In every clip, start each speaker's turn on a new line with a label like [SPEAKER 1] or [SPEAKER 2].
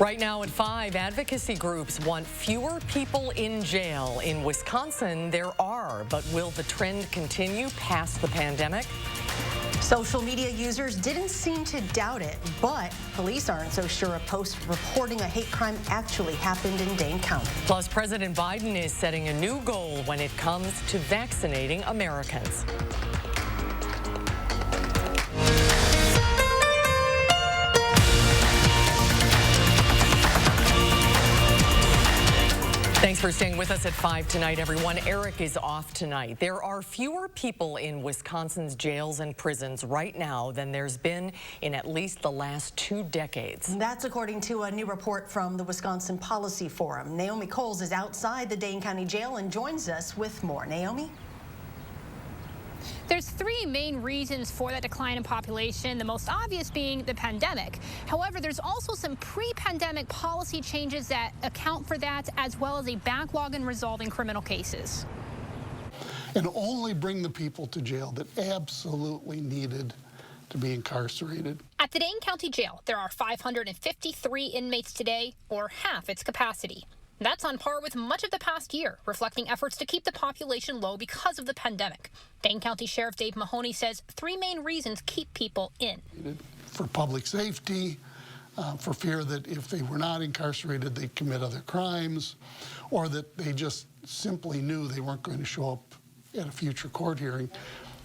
[SPEAKER 1] Right now at 5, advocacy groups want fewer people in jail. In Wisconsin, there are, but will the trend continue past the pandemic?
[SPEAKER 2] Social media users didn't seem to doubt it, but police aren't so sure a post reporting a hate crime actually happened in Dane County.
[SPEAKER 1] Plus, President Biden is setting a new goal when it comes to vaccinating Americans. Thanks for staying with us at 5 tonight, everyone. Eric is off tonight. There are fewer people in Wisconsin's jails and prisons right now than there's been in at least the last 2 decades.
[SPEAKER 2] That's according to a new report from the Wisconsin Policy Forum. Naomi Coles is outside the Dane County Jail and joins us with more. Naomi?
[SPEAKER 3] There's 3 main reasons for that decline in population, the most obvious being the pandemic. However, there's also some pre-pandemic policy changes that account for that, as well as a backlog in resolving criminal cases.
[SPEAKER 4] And only bring the people to jail that absolutely needed to be incarcerated.
[SPEAKER 3] At the Dane County Jail, there are 553 inmates today, or half its capacity. That's on par with much of the past year, reflecting efforts to keep the population low because of the pandemic. Dane County Sheriff Dave Mahoney says 3 main reasons keep people in.
[SPEAKER 4] For public safety, for fear that if they were not incarcerated, they'd commit other crimes, or that they just simply knew they weren't going to show up at a future court hearing.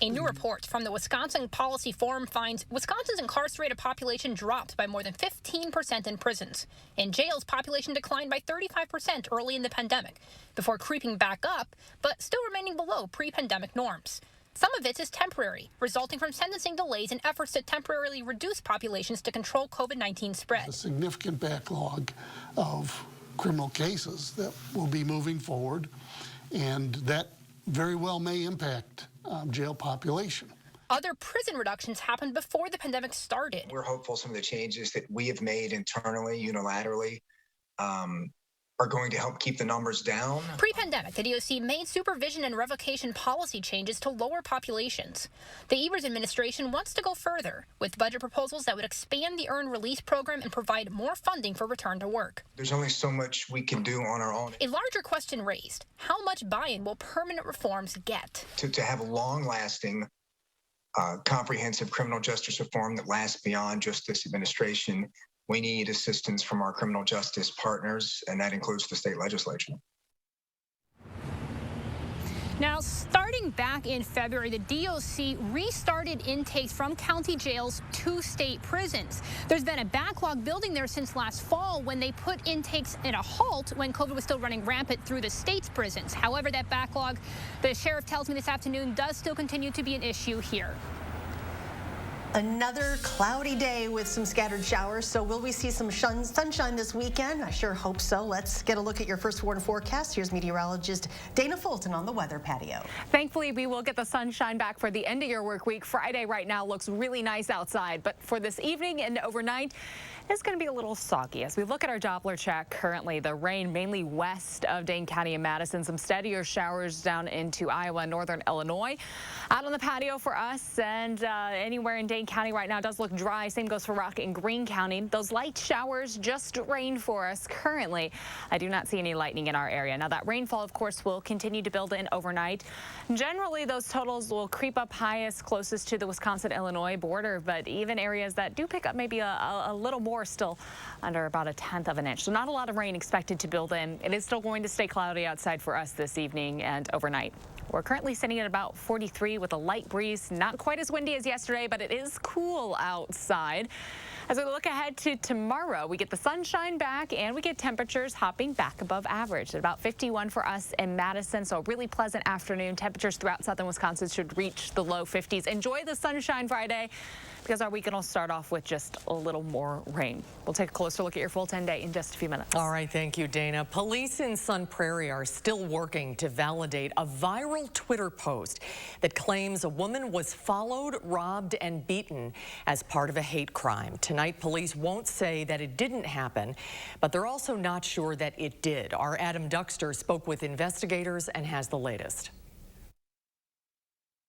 [SPEAKER 3] A new report from the Wisconsin Policy Forum finds Wisconsin's incarcerated population dropped by more than 15% in prisons. In jails, population declined by 35% early in the pandemic, before creeping back up, but still remaining below pre-pandemic norms. Some of it is temporary, resulting from sentencing delays and efforts to temporarily reduce populations to control COVID-19 spread.
[SPEAKER 4] A significant backlog of criminal cases that will be moving forward, and that very well may impact jail population.
[SPEAKER 3] Other prison reductions happened before the pandemic started.
[SPEAKER 5] We're hopeful some of the changes that we have made internally, unilaterally, are going to help keep the numbers down.
[SPEAKER 3] Pre-pandemic, the DOC made supervision and revocation policy changes to lower populations. The Evers administration wants to go further, with budget proposals that would expand the earned release program and provide more funding for return to work.
[SPEAKER 5] There's only so much we can do on our own.
[SPEAKER 3] A larger question raised: how much buy-in will permanent reforms get?
[SPEAKER 5] To have long-lasting, comprehensive criminal justice reform that lasts beyond just this administration, we need assistance from our criminal justice partners, and that includes the state legislature.
[SPEAKER 3] Now, starting back in February, the DOC restarted intakes from county jails to state prisons. There's been a backlog building there since last fall, when they put intakes in a halt when COVID was still running rampant through the state's prisons. However, that backlog, the sheriff tells me this afternoon, does still continue to be an issue here.
[SPEAKER 2] Another cloudy day with some scattered showers, so will we see some sunshine this weekend? I sure hope so. Let's get a look at your first warning forecast. Here's meteorologist Dana Fulton on the weather patio.
[SPEAKER 6] Thankfully, we will get the sunshine back for the end of your work week. Friday right now looks really nice outside, but for this evening and overnight, it's going to be a little soggy. As we look at our Doppler check currently, the rain mainly west of Dane County and Madison, some steadier showers down into Iowa and northern Illinois. Out on the patio for us, and anywhere in Dane County right now does look dry. Same goes for Rock and Greene County. Those light showers just rain for us currently. I do not see any lightning in our area. Now, that rainfall, of course, will continue to build in overnight. Generally, those totals will creep up highest closest to the Wisconsin-Illinois border, but even areas that do pick up maybe a little more, still under about 1/10 of an inch. So not a lot of rain expected to build in. It is still going to stay cloudy outside for us this evening and overnight. We're currently sitting at about 43 with a light breeze. Not quite as windy as yesterday, but it is cool outside. As we look ahead to tomorrow, we get the sunshine back and we get temperatures hopping back above average at about 51 for us in Madison. So a really pleasant afternoon. Temperatures throughout southern Wisconsin should reach the low 50s. Enjoy the sunshine Friday, because our weekend will start off with just a little more rain. We'll take a closer look at your full 10-day in just a few minutes.
[SPEAKER 1] All right, thank you, Dana. Police in Sun Prairie are still working to validate a viral Twitter post that claims a woman was followed, robbed, and beaten as part of a hate crime. Tonight, police won't say that it didn't happen, but they're also not sure that it did. Our Adam Duxter spoke with investigators and has the latest.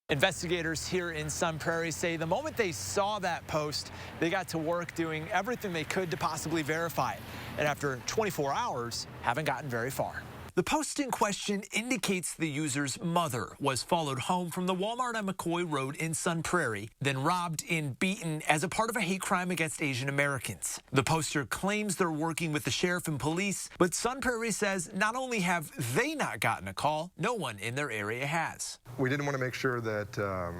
[SPEAKER 7] Investigators here in Sun Prairie say the moment they saw that post, they got to work doing everything they could to possibly verify it. And after 24 hours, haven't gotten very far. The post in question indicates the user's mother was followed home from the Walmart on McCoy Road in Sun Prairie, then robbed and beaten as a part of a hate crime against Asian Americans. The poster claims they're working with the sheriff and police, but Sun Prairie says not only have they not gotten a call, no one in their area has.
[SPEAKER 8] We didn't want to make sure that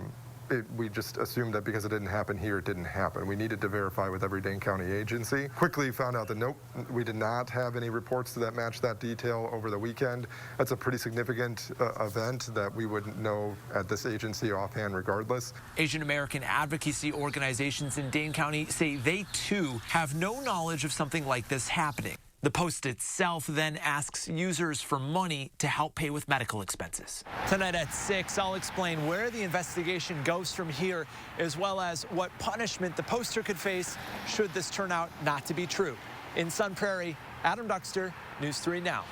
[SPEAKER 8] we just assumed that because it didn't happen here, it didn't happen. We needed to verify with every Dane County agency. Quickly found out that nope, we did not have any reports that match that detail over the weekend. That's a pretty significant event that we wouldn't know at this agency offhand regardless.
[SPEAKER 7] Asian American advocacy organizations in Dane County say they too have no knowledge of something like this happening. The post itself then asks users for money to help pay with medical expenses. Tonight at 6, I'll explain where the investigation goes from here, as well as what punishment the poster could face should this turn out not to be true. In Sun Prairie, Adam Duxter, News 3 Now.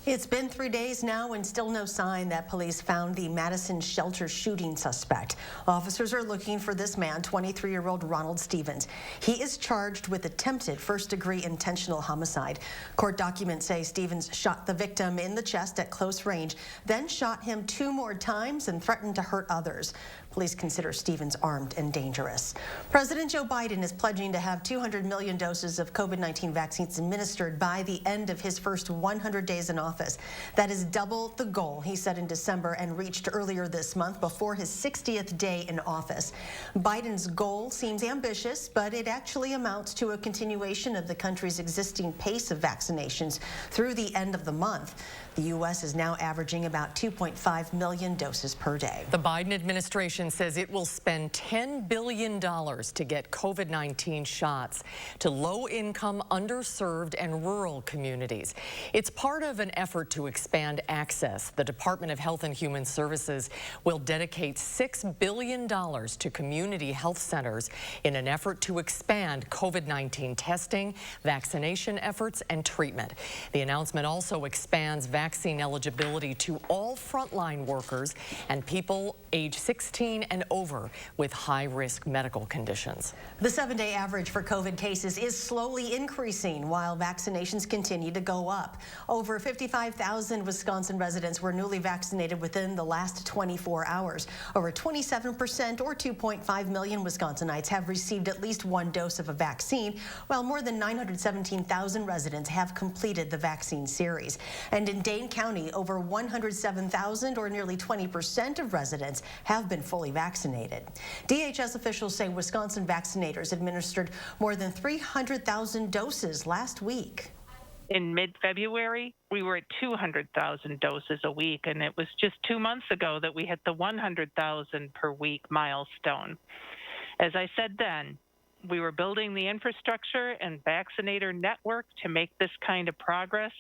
[SPEAKER 2] It's been 3 days now and still no sign that police found the Madison shelter shooting suspect. Officers are looking for this man, 23-year-old Ronald Stevens. He is charged with attempted first-degree intentional homicide. Court documents say Stevens shot the victim in the chest at close range, then shot him 2 more times and threatened to hurt others. Police consider Stevens armed and dangerous. President Joe Biden is pledging to have 200 million doses of COVID-19 vaccines administered by the end of his first 100 days in office. That is double the goal he set in December and reached earlier this month before his 60th day in office. Biden's goal seems ambitious, but it actually amounts to a continuation of the country's existing pace of vaccinations through the end of the month. The U.S. is now averaging about 2.5 million doses per day.
[SPEAKER 1] The Biden administration says it will spend $10 billion to get COVID-19 shots to low-income, underserved, and rural communities. It's part of an effort to expand access. The Department of Health and Human Services will dedicate $6 billion to community health centers in an effort to expand COVID-19 testing, vaccination efforts, and treatment. The announcement also expands vaccine eligibility to all frontline workers and people age 16 and over with high-risk medical conditions.
[SPEAKER 2] The 7-day average for COVID cases is slowly increasing while vaccinations continue to go up. Over 55,000 Wisconsin residents were newly vaccinated within the last 24 hours. Over 27% or 2.5 million Wisconsinites have received at least 1 dose of a vaccine, while more than 917,000 residents have completed the vaccine series. And in Dane County, over 107,000 or nearly 20% of residents have been fully vaccinated. DHS officials say Wisconsin vaccinators administered more than 300,000 doses last week.
[SPEAKER 9] In mid-February, we were at 200,000 doses a week, and it was just 2 months ago that we hit the 100,000 per week milestone. As I said then, we were building the infrastructure and vaccinator network to make this kind of progress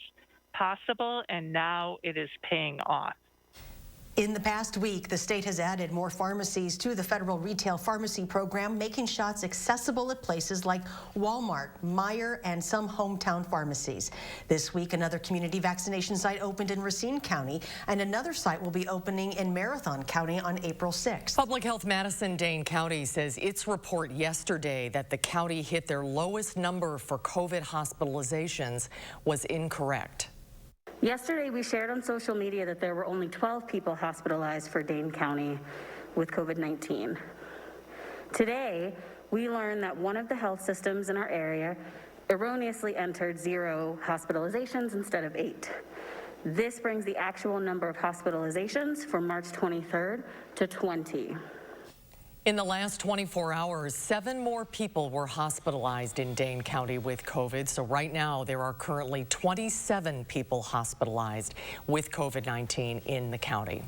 [SPEAKER 9] possible, and now it is paying off.
[SPEAKER 2] In the past week, the state has added more pharmacies to the federal retail pharmacy program, making shots accessible at places like Walmart, Meijer, and some hometown pharmacies. This week, another community vaccination site opened in Racine County, and another site will be opening in Marathon County on April 6th.
[SPEAKER 1] Public Health Madison Dane County says its report yesterday that the county hit their lowest number for COVID hospitalizations was incorrect.
[SPEAKER 10] Yesterday, we shared on social media that there were only 12 people hospitalized for Dane County with COVID-19. Today, we learned that one of the health systems in our area erroneously entered 0 hospitalizations instead of 8. This brings the actual number of hospitalizations for March 23rd to 20.
[SPEAKER 1] In the last 24 hours, 7 more people were hospitalized in Dane County with COVID. So right now, there are currently 27 people hospitalized with COVID-19 in the county.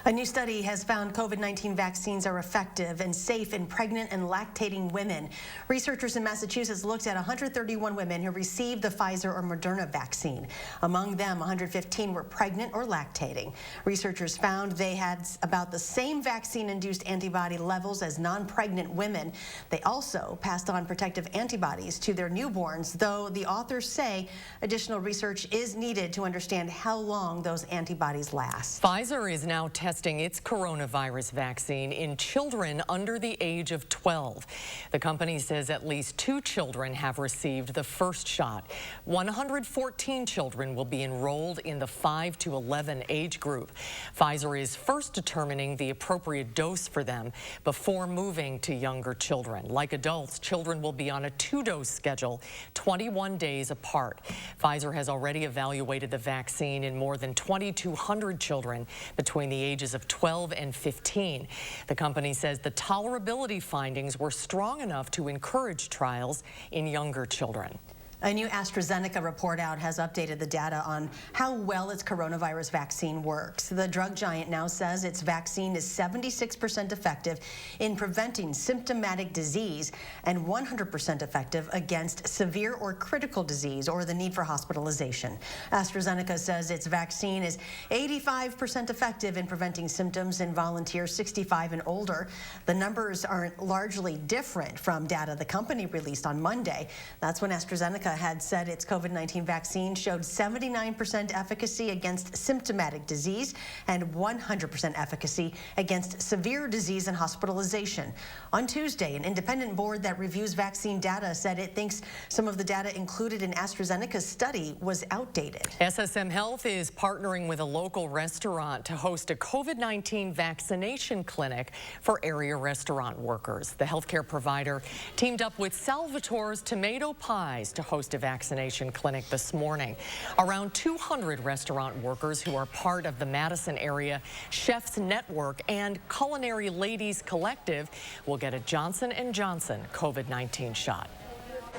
[SPEAKER 2] A new study has found COVID-19 vaccines are effective and safe in pregnant and lactating women. Researchers in Massachusetts looked at 131 women who received the Pfizer or Moderna vaccine. Among them, 115 were pregnant or lactating. Researchers found they had about the same vaccine-induced antibody levels as non-pregnant women. They also passed on protective antibodies to their newborns, though the authors say additional research is needed to understand how long those antibodies last.
[SPEAKER 1] Pfizer is now testing testing its coronavirus vaccine in children under the age of 12. The company says at least 2 children have received the first shot. 114 children will be enrolled in the 5 to 11 age group. Pfizer is first determining the appropriate dose for them before moving to younger children. Like adults, children will be on a 2-dose schedule, 21 days apart. Pfizer has already evaluated the vaccine in more than 2,200 children between the ages of 12 and 15. The company says the tolerability findings were strong enough to encourage trials in younger children.
[SPEAKER 2] A new AstraZeneca report out has updated the data on how well its coronavirus vaccine works. The drug giant now says its vaccine is 76% effective in preventing symptomatic disease and 100% effective against severe or critical disease or the need for hospitalization. AstraZeneca says its vaccine is 85% effective in preventing symptoms in volunteers 65 and older. The numbers aren't largely different from data the company released on Monday. That's when AstraZeneca had said its COVID-19 vaccine showed 79% efficacy against symptomatic disease and 100% efficacy against severe disease and hospitalization. On Tuesday, an independent board that reviews vaccine data said it thinks some of the data included in AstraZeneca's study was outdated.
[SPEAKER 1] SSM Health is partnering with a local restaurant to host a COVID-19 vaccination clinic for area restaurant workers. The healthcare provider teamed up with Salvatore's Tomato Pies to host a vaccination clinic this morning. Around 200 restaurant workers who are part of the Madison area Chefs Network and Culinary Ladies Collective will get a Johnson & Johnson COVID-19 shot.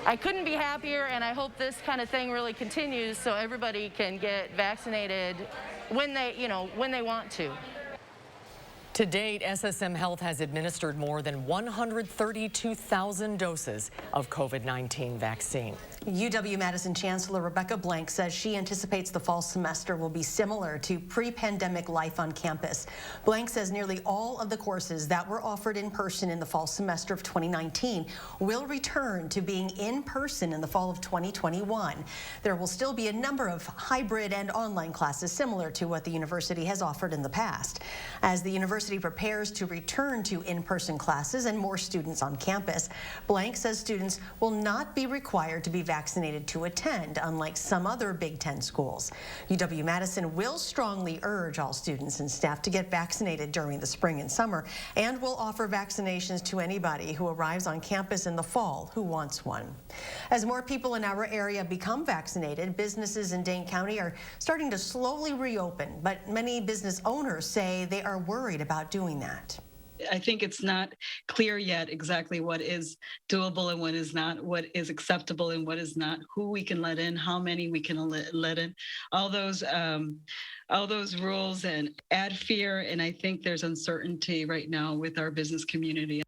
[SPEAKER 11] I couldn't be happier, and I hope this kind of thing really continues so everybody can get vaccinated when they want to.
[SPEAKER 1] To date, SSM Health has administered more than 132,000 doses of COVID-19 vaccine.
[SPEAKER 2] UW-Madison Chancellor Rebecca Blank says she anticipates the fall semester will be similar to pre-pandemic life on campus. Blank says nearly all of the courses that were offered in person in the fall semester of 2019 will return to being in person in the fall of 2021. There will still be a number of hybrid and online classes similar to what the university has offered in the past. As the university prepares to return to in-person classes and more students on campus, Blank says students will not be required to be vaccinated to attend, unlike some other Big Ten schools. UW-Madison will strongly urge all students and staff to get vaccinated during the spring and summer, and will offer vaccinations to anybody who arrives on campus in the fall who wants one. As more people in our area become vaccinated, businesses in Dane County are starting to slowly reopen, but many business owners say they are worried about doing that.
[SPEAKER 12] I think it's not clear yet exactly what is doable and what is not, what is acceptable and what is not, who we can let in, how many we can let in, all those rules and add fear. And I think there's uncertainty right now with our business community.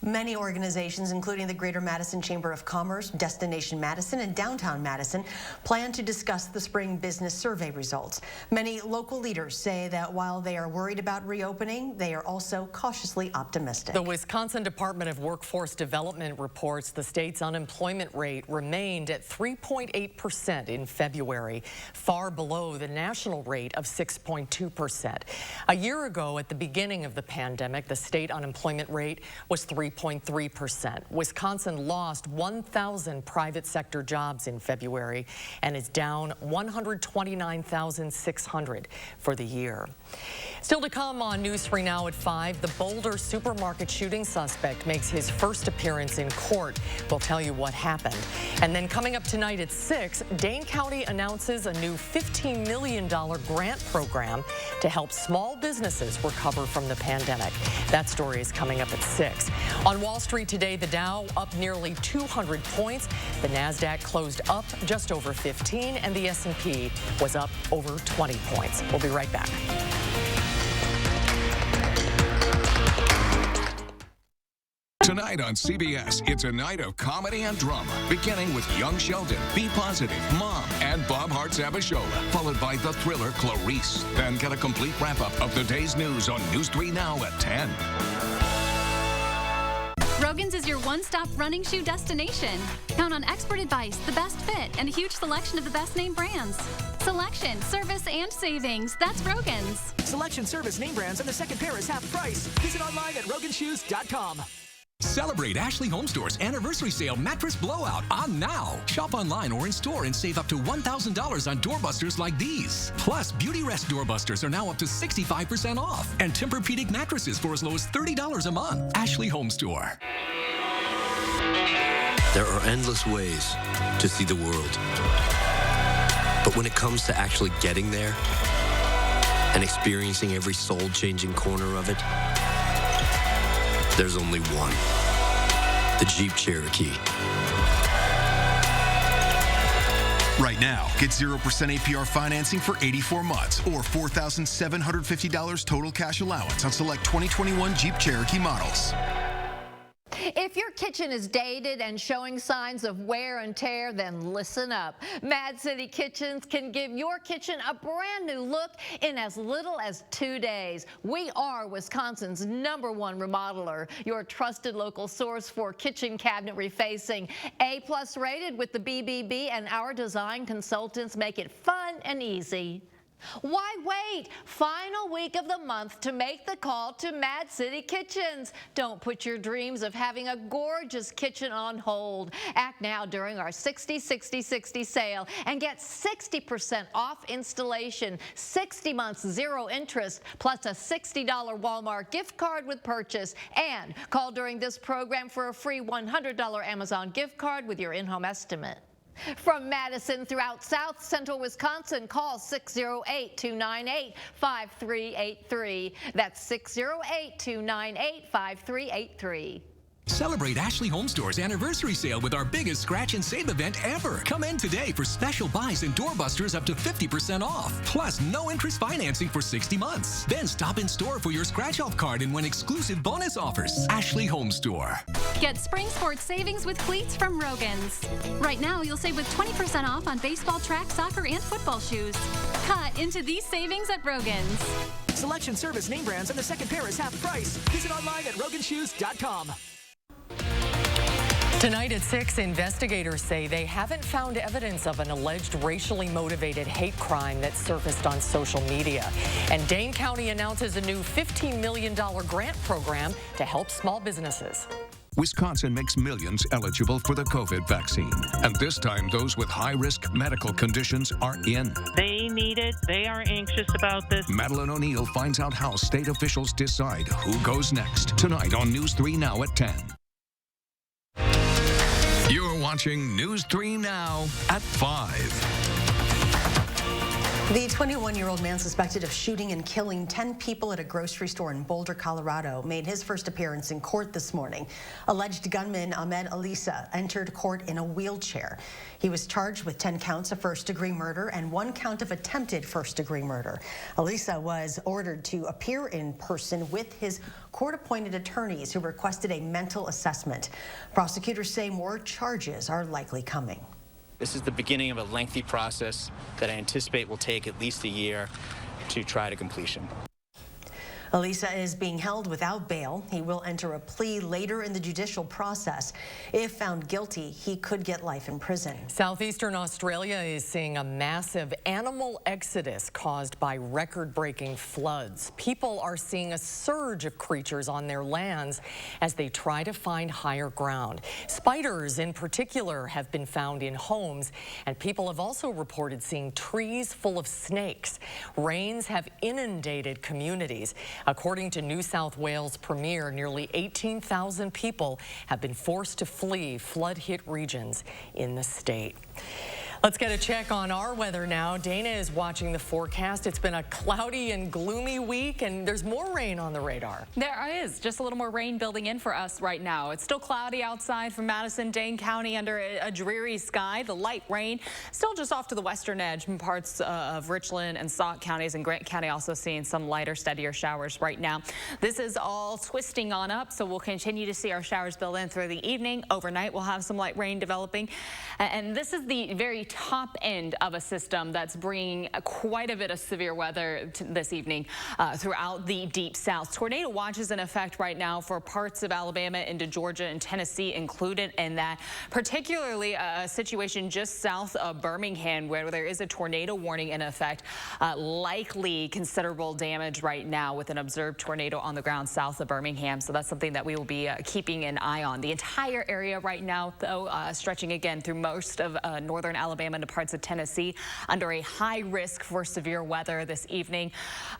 [SPEAKER 2] Many organizations, including the Greater Madison Chamber of Commerce, Destination Madison, and Downtown Madison, plan to discuss the spring business survey results. Many local leaders say that while they are worried about reopening, they are also cautiously optimistic.
[SPEAKER 1] The Wisconsin Department of Workforce Development reports the state's unemployment rate remained at 3.8% in February, far below the national rate of 6.2%. A year ago, at the beginning of the pandemic, the state unemployment rate was 3.3%. Wisconsin lost 1,000 private sector jobs in February and is down 129,600 for the year. Still to come on News 3 Now at 5, the Boulder supermarket shooting suspect makes his first appearance in court. We'll tell you what happened. And then coming up tonight at 6, Dane County announces a new $15 million grant program to help small businesses recover from the pandemic. That story is coming up at 6. On Wall Street today, the Dow up nearly 200 points. The NASDAQ closed up just over 15, and the S&P was up over 20 points. We'll be right back.
[SPEAKER 13] Tonight on CBS, it's a night of comedy and drama, beginning with Young Sheldon, Be Positive, Mom, and Bob Hart's Abishola, followed by the thriller Clarice. Then get a complete wrap-up of the day's news on News 3 Now at 10.
[SPEAKER 14] Rogan's is your one-stop running shoe destination. Count on expert advice, the best fit, and a huge selection of the best name brands. Selection, service, and savings. That's Rogan's.
[SPEAKER 7] Selection, service, name brands, and the second pair is half price. Visit online at roganshoes.com.
[SPEAKER 15] Celebrate Ashley Home Store's anniversary sale Mattress Blowout on now. Shop online or in store and save up to $1,000 on doorbusters like these. Plus, Beauty Rest doorbusters are now up to 65% off. And Tempur-Pedic mattresses for as low as $30 a month. Ashley Home Store.
[SPEAKER 16] There are endless ways to see the world. But when it comes to actually getting there and experiencing every soul-changing corner of it, there's only one. The Jeep Cherokee.
[SPEAKER 17] Right now, get 0% APR financing for 84 months or $4,750 total cash allowance on select 2021 Jeep Cherokee models.
[SPEAKER 18] If your kitchen is dated and showing signs of wear and tear, then listen up. Mad City Kitchens can give your kitchen a brand new look in as little as 2 days. We are Wisconsin's #1 remodeler, your trusted local source for kitchen cabinet refacing. A+ rated with the BBB, and our design consultants make it fun and easy. Why wait? Final week of the month to make the call to Mad City Kitchens. Don't put your dreams of having a gorgeous kitchen on hold. Act now during our 60-60-60 sale and get 60% off installation, 60 months 0 interest, plus a $60 Walmart gift card with purchase. And call during this program for a free $100 Amazon gift card with your in-home estimate. From Madison throughout South Central Wisconsin, call 608-298-5383. That's 608-298-5383.
[SPEAKER 15] Celebrate Ashley Home Store's anniversary sale with our biggest scratch and save event ever. Come in today for special buys and doorbusters up to 50% off. Plus, no interest financing for 60 months. Then stop in store for your scratch-off card and win exclusive bonus offers. Ashley Home Store.
[SPEAKER 14] Get spring sports savings with cleats from Rogan's. Right now, you'll save with 20% off on baseball, track, soccer, and football shoes. Cut into these savings at Rogan's.
[SPEAKER 7] Selection, service, name brands, and the second pair is half price. Visit online at roganshoes.com.
[SPEAKER 1] Tonight at 6, investigators say they haven't found evidence of an alleged racially motivated hate crime that surfaced on social media. And Dane County announces a new $15 million grant program to help small businesses.
[SPEAKER 13] Wisconsin makes millions eligible for the COVID vaccine. And this time, those with high-risk medical conditions are in.
[SPEAKER 9] They need it. They are anxious about this.
[SPEAKER 13] Madeline O'Neill finds out how state officials decide who goes next. Tonight on News 3 Now at 10. You're watching News 3 Now at 5.
[SPEAKER 2] The 21-year-old man suspected of shooting and killing 10 people at a grocery store in Boulder, Colorado, made his first appearance in court this morning. Alleged gunman Ahmed Alisa entered court in a wheelchair. He was charged with 10 counts of first-degree murder and 1 count of attempted first-degree murder. Alisa was ordered to appear in person with his court-appointed attorneys who requested a mental assessment. Prosecutors say more charges are likely coming.
[SPEAKER 19] This is the beginning of a lengthy process that I anticipate will take at least a year to try to completion.
[SPEAKER 2] Alisa is being held without bail. He will enter a plea later in the judicial process. If found guilty, he could get life in prison.
[SPEAKER 1] Southeastern Australia is seeing a massive animal exodus caused by record-breaking floods. People are seeing a surge of creatures on their lands as they try to find higher ground. Spiders in particular have been found in homes, and people have also reported seeing trees full of snakes. Rains have inundated communities. According to New South Wales Premier, nearly 18,000 people have been forced to flee flood-hit regions in the state. Let's get a check on our weather now. Dana is watching the forecast. It's been a cloudy and gloomy week, and there's more rain on the radar.
[SPEAKER 6] There is just a little more rain building in for us right now. It's still cloudy outside from Madison, Dane County under a dreary sky. The light rain still just off to the western edge in parts of Richland and Sauk counties, and Grant County also seeing some lighter, steadier showers right now. This is all twisting on up, so we'll continue to see our showers build in through the evening. Overnight, we'll have some light rain developing. And this is the very top end of a system that's bringing quite a bit of severe weather this evening throughout the deep south. Tornado watch is in effect right now for parts of Alabama into Georgia and Tennessee included in that, particularly a situation just south of Birmingham where there is a tornado warning in effect. Likely considerable damage right now with an observed tornado on the ground south of Birmingham. So that's something that we will be keeping an eye on. The entire area right now, though, stretching again through most of northern Alabama to parts of Tennessee under a high risk for severe weather this evening.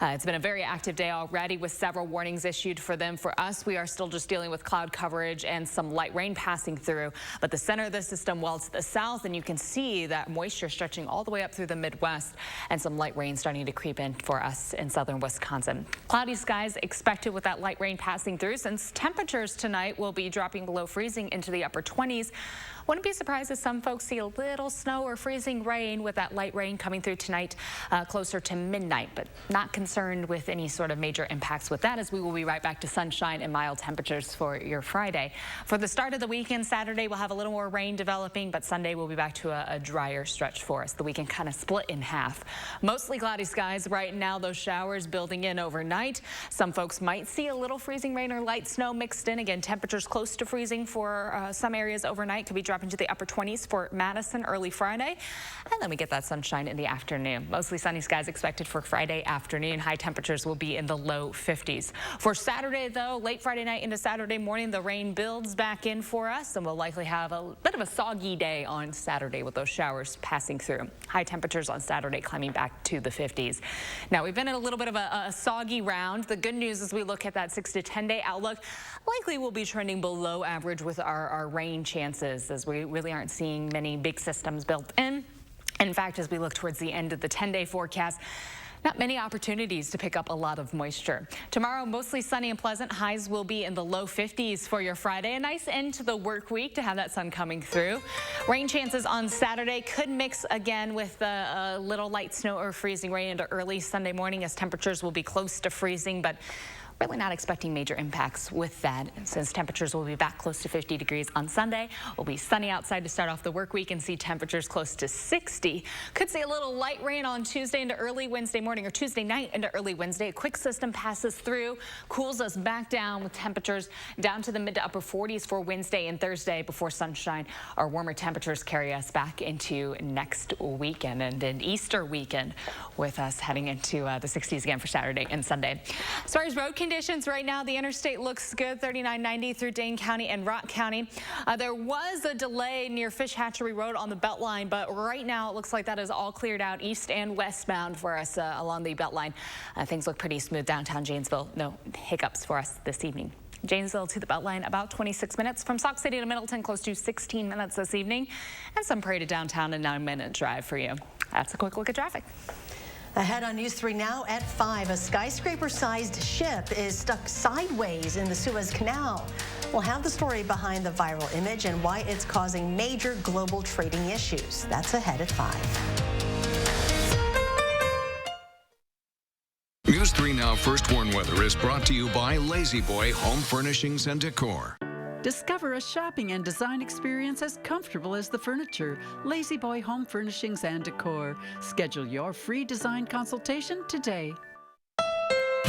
[SPEAKER 6] It's been a very active day already with several warnings issued for them. For us, we are still just dealing with cloud coverage and some light rain passing through. But the center of the system well to the south, and you can see that moisture stretching all the way up through the Midwest and some light rain starting to creep in for us in southern Wisconsin. Cloudy skies expected with that light rain passing through, since temperatures tonight will be dropping below freezing into the upper 20s. Wouldn't be surprised if some folks see a little snow or freezing rain with that light rain coming through tonight closer to midnight, but not concerned with any sort of major impacts with that, as we will be right back to sunshine and mild temperatures for your Friday. For the start of the weekend, Saturday we'll have a little more rain developing, but Sunday we'll be back to a drier stretch for us. The weekend kind of split in half. Mostly cloudy skies right now, those showers building in overnight. Some folks might see a little freezing rain or light snow mixed in. Again, temperatures close to freezing for some areas overnight. Could be dropping to the upper 20s for Madison early Friday. And then we get that sunshine in the afternoon. Mostly sunny skies expected for Friday afternoon. High temperatures will be in the low 50s. For Saturday, though, late Friday night into Saturday morning, the rain builds back in for us, and we'll likely have a bit of a soggy day on Saturday with those showers passing through. High temperatures on Saturday climbing back to the 50s. Now, we've been in a little bit of a soggy round. The good news as we look at that 6 to 10 day outlook, likely we'll be trending below average with our rain chances, as we really aren't seeing many big systems built in. In fact, as we look towards the end of the 10-day forecast, not many opportunities to pick up a lot of moisture. Tomorrow, mostly sunny and pleasant. Highs will be in the low 50s for your Friday. A nice end to the work week to have that sun coming through. Rain chances on Saturday could mix again with a little light snow or freezing rain into early Sunday morning, as temperatures will be close to freezing, but really not expecting major impacts with that, since temperatures will be back close to 50 degrees on Sunday. We'll be sunny outside to start off the work week and see temperatures close to 60. Could see a little light rain on Tuesday into early Wednesday morning, or Tuesday night into early Wednesday. A quick system passes through, cools us back down with temperatures down to the mid to upper 40s for Wednesday and Thursday before sunshine. Our warmer temperatures carry us back into next weekend and an Easter weekend, with us heading into the 60s again for Saturday and Sunday. As far as road conditions right now, the interstate looks good, 3990 through Dane County and Rock County. There was a delay near Fish Hatchery Road on the Beltline, but right now it looks like that is all cleared out east and westbound for us along the Beltline. Things look pretty smooth downtown Janesville. No hiccups for us this evening. Janesville to the Beltline, about 26 minutes. From Sauk City to Middleton, close to 16 minutes this evening. And some Prairie to downtown, a 9-minute drive for you. That's a quick look at traffic.
[SPEAKER 2] Ahead on News 3 now at 5, a skyscraper-sized ship is stuck sideways in the Suez Canal. We'll have the story behind the viral image and why it's causing major global trading issues. That's ahead at 5.
[SPEAKER 13] News 3 Now First Warn Weather is brought to you by Lazy Boy Home Furnishings and Decor.
[SPEAKER 20] Discover a shopping and design experience as comfortable as the furniture. Lazy Boy Home Furnishings and Decor. Schedule your free design consultation today.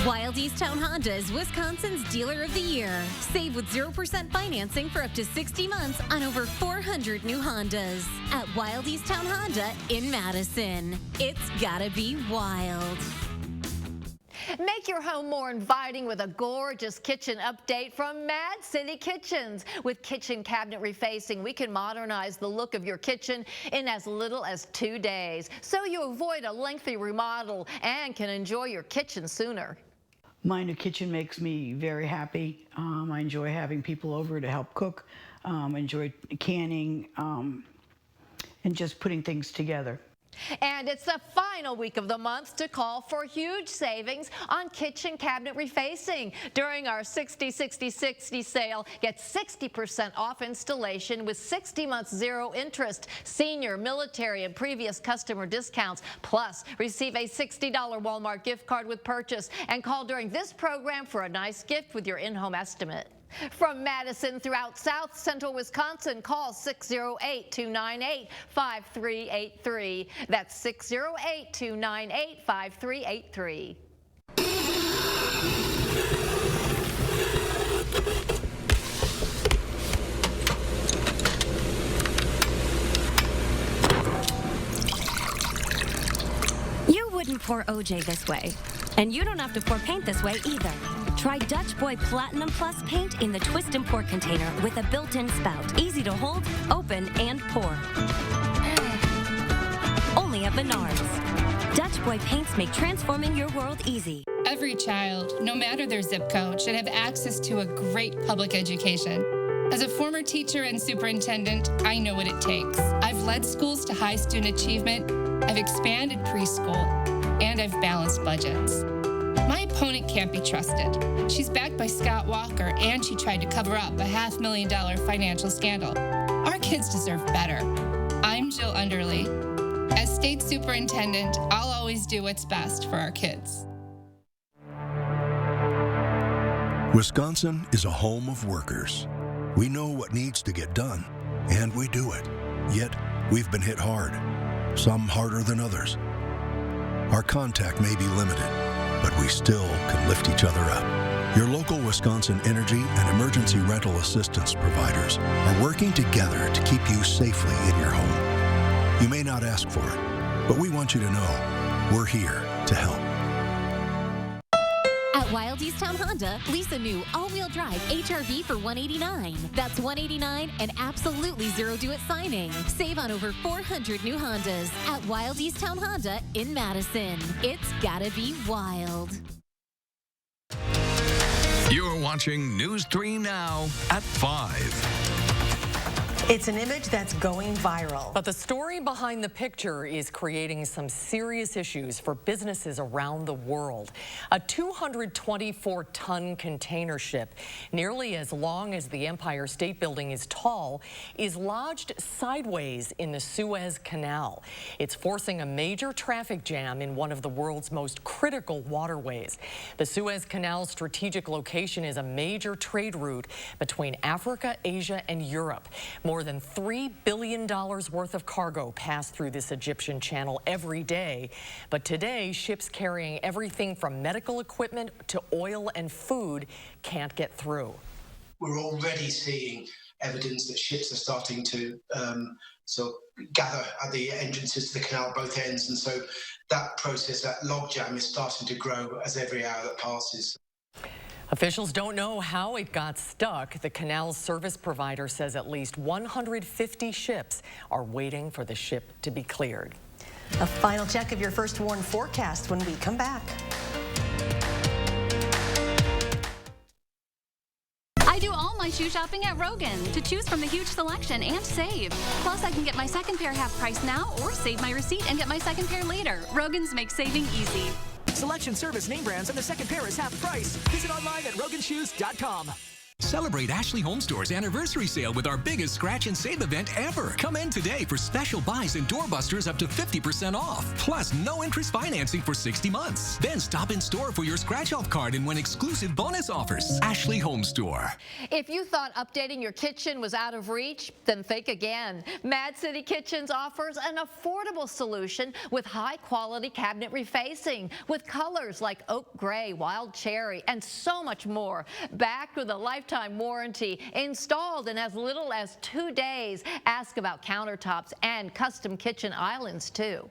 [SPEAKER 21] Wild Easttown Honda is Wisconsin's Dealer of the Year. Save with 0% financing for up to 60 months on over 400 new Hondas at Wild Easttown Honda in Madison. It's gotta be wild.
[SPEAKER 18] Make your home more inviting with a gorgeous kitchen update from Mad City Kitchens. With kitchen cabinet refacing, we can modernize the look of your kitchen in as little as 2 days, so you avoid a lengthy remodel and can enjoy your kitchen sooner.
[SPEAKER 22] My new kitchen makes me very happy. I enjoy having people over to help cook, enjoy canning, and just putting things together.
[SPEAKER 18] And it's the final week of the month to call for huge savings on kitchen cabinet refacing. During our 60-60-60 sale, get 60% off installation with 60 months zero interest, senior, military, and previous customer discounts. Plus, receive a $60 Walmart gift card with purchase, and call during this program for a nice gift with your in-home estimate. From Madison throughout South Central Wisconsin, call 608-298-5383. That's 608-298-5383.
[SPEAKER 4] You wouldn't pour OJ this way, and you don't have to pour paint this way either. Try Dutch Boy Platinum Plus paint in the twist and pour container with a built-in spout. Easy to hold, open, and pour. Only at Menards. Dutch Boy paints make transforming your world easy.
[SPEAKER 5] Every child, no matter their zip code, should have access to a great public education. As a former teacher and superintendent, I know what it takes. I've led schools to high student achievement, I've expanded preschool, and I've balanced budgets. My opponent can't be trusted. She's backed by Scott Walker, and she tried to cover up a $500,000 financial scandal. Our kids deserve better. I'm Jill Underly. As state superintendent, I'll always do what's best for our kids.
[SPEAKER 23] Wisconsin is a home of workers. We know what needs to get done, and we do it. Yet, we've been hit hard, some harder than others. Our contact may be limited, but we still can lift each other up. Your local Wisconsin energy and emergency rental assistance providers are working together to keep you safely in your home. You may not ask for it, but we want you to know we're here to help.
[SPEAKER 21] At Wild Easttown Honda, lease a new all-wheel drive HR-V for $189. That's $189 and absolutely zero due at signing. Save on over 400 new Hondas at Wild Easttown Honda in Madison. It's gotta be wild.
[SPEAKER 13] You're watching News 3 Now at 5.
[SPEAKER 2] It's an image that's going viral.
[SPEAKER 1] But the story behind the picture is creating some serious issues for businesses around the world. A 224-ton container ship, nearly as long as the Empire State Building is tall, is lodged sideways in the Suez Canal. It's forcing a major traffic jam in one of the world's most critical waterways. The Suez Canal's strategic location is a major trade route between Africa, Asia, and Europe. More than $3 billion worth of cargo pass through this Egyptian channel every day. But today, ships carrying everything from medical equipment to oil and food can't get through.
[SPEAKER 24] We're already seeing evidence that ships are starting to gather at the entrances to the canal, both ends. And so that process, that logjam, is starting to grow as every hour that passes.
[SPEAKER 1] Officials don't know how it got stuck. The canal's service provider says at least 150 ships are waiting for the ship to be cleared.
[SPEAKER 2] A final check of your first warn forecast when we come back.
[SPEAKER 14] I do all my shoe shopping at Rogan to choose from the huge selection and save. Plus, I can get my second pair half price now or save my receipt and get my second pair later. Rogan's makes saving easy.
[SPEAKER 25] Selection, service, name brands, and the second pair is half price. Visit online at roganshoes.com.
[SPEAKER 15] Celebrate Ashley Home Store's anniversary sale with our biggest scratch and save event ever. Come in today for special buys and doorbusters up to 50% off. Plus, no interest financing for 60 months. Then stop in store for your scratch off card and win exclusive bonus offers. Ashley Home Store.
[SPEAKER 18] If you thought updating your kitchen was out of reach, then think again. Mad City Kitchens offers an affordable solution with high-quality cabinet refacing, with colors like oak gray, wild cherry, and so much more. Backed with a lifetime warranty, installed in as little as 2 days. Ask about countertops and custom kitchen islands, too.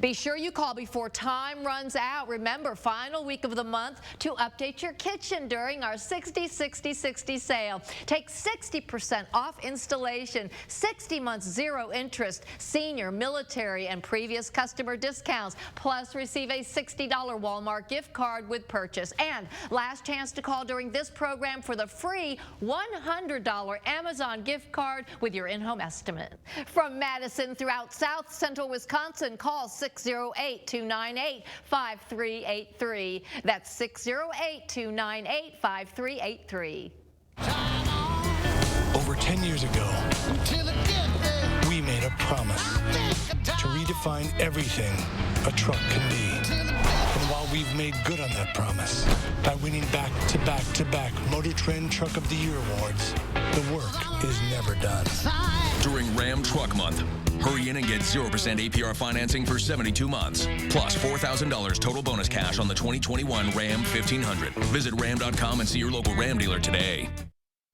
[SPEAKER 18] Be sure you call before time runs out. Remember, final week of the month to update your kitchen during our 60-60-60 sale. Take 60% off installation, 60 months zero interest, senior, military, and previous customer discounts. Plus, receive a $60 Walmart gift card with purchase. And last chance to call during this program for the free $100 Amazon gift card with your in-home estimate. From Madison throughout South Central Wisconsin, call 608-298-5383. That's 608-298-5383.
[SPEAKER 26] Over 10 years ago, we made a promise to
[SPEAKER 23] redefine everything a truck can be. And while we've made good on that promise by winning back-to-back Motor Trend Truck of the Year awards, the work is never done.
[SPEAKER 13] During Ram Truck Month, hurry in and get 0% APR financing for 72 months, plus $4,000 total bonus cash on the 2021 Ram 1500. Visit ram.com and see your local Ram dealer today.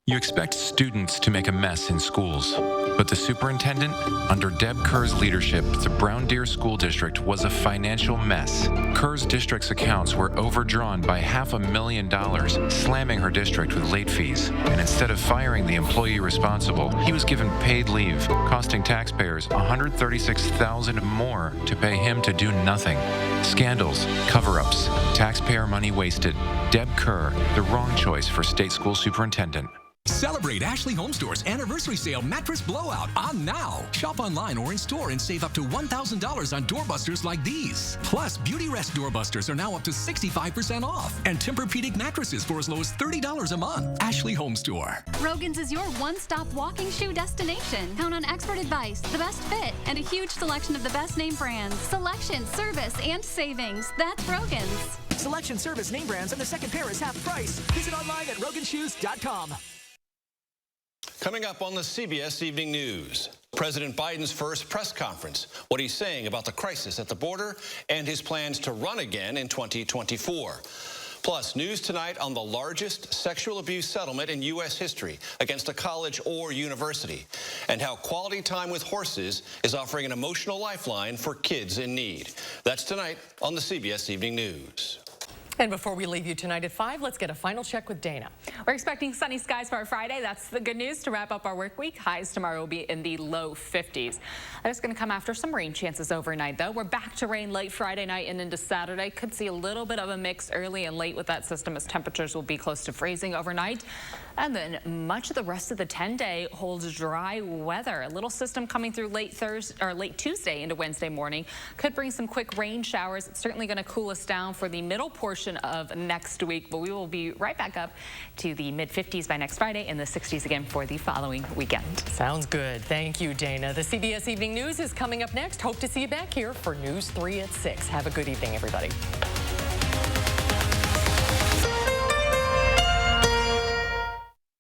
[SPEAKER 3] You expect students to make a mess in schools, but the superintendent, under Deb Kerr's leadership, the Brown Deer School District was a financial mess. Kerr's district's accounts were overdrawn by $500,000, slamming her district with late fees. And instead of firing the employee responsible, he was given paid leave, costing taxpayers $136,000 more to pay him to do nothing. Scandals, cover-ups, taxpayer money wasted. Deb Kerr, the wrong choice for state school superintendent.
[SPEAKER 15] Celebrate Ashley Home Store's anniversary sale mattress blowout on now. Shop online or in store and save up to $1,000 on doorbusters like these. Plus, Beauty Rest doorbusters are now up to 65% off. And Tempur-Pedic mattresses for as low as $30 a month. Ashley Home Store.
[SPEAKER 14] Rogan's is your one-stop walking shoe destination. Count on expert advice, the best fit, and a huge selection of the best name brands. Selection, service, and savings. That's Rogan's.
[SPEAKER 25] Selection, service, name brands, and the second pair is half price. Visit online at roganshoes.com.
[SPEAKER 8] Coming up on the CBS Evening News, President Biden's first press conference, what he's saying about the crisis at the border, and his plans to run again in 2024. Plus, news tonight on the largest sexual abuse settlement in U.S. history against a college or university, and how Quality Time with Horses is offering an emotional lifeline for kids in need. That's tonight on the CBS Evening News.
[SPEAKER 1] And before we leave you tonight at 5, let's get a final check with Dana.
[SPEAKER 6] We're expecting sunny skies for our Friday. That's the good news to wrap up our work week. Highs tomorrow will be in the low 50s. That's going to come after some rain chances overnight, though. We're back to rain late Friday night and into Saturday. Could see a little bit of a mix early and late with that system, as temperatures will be close to freezing overnight. And then much of the rest of the 10-day holds dry weather. A little system coming through late Tuesday into Wednesday morning could bring some quick rain showers. It's certainly going to cool us down for the middle portion of next week, but we will be right back up to the mid-50s by next Friday and the 60s again for the following weekend.
[SPEAKER 1] Sounds good. Thank you, Dana. The CBS Evening News is coming up next. Hope to see you back here for News 3 at 6. Have a good evening, everybody.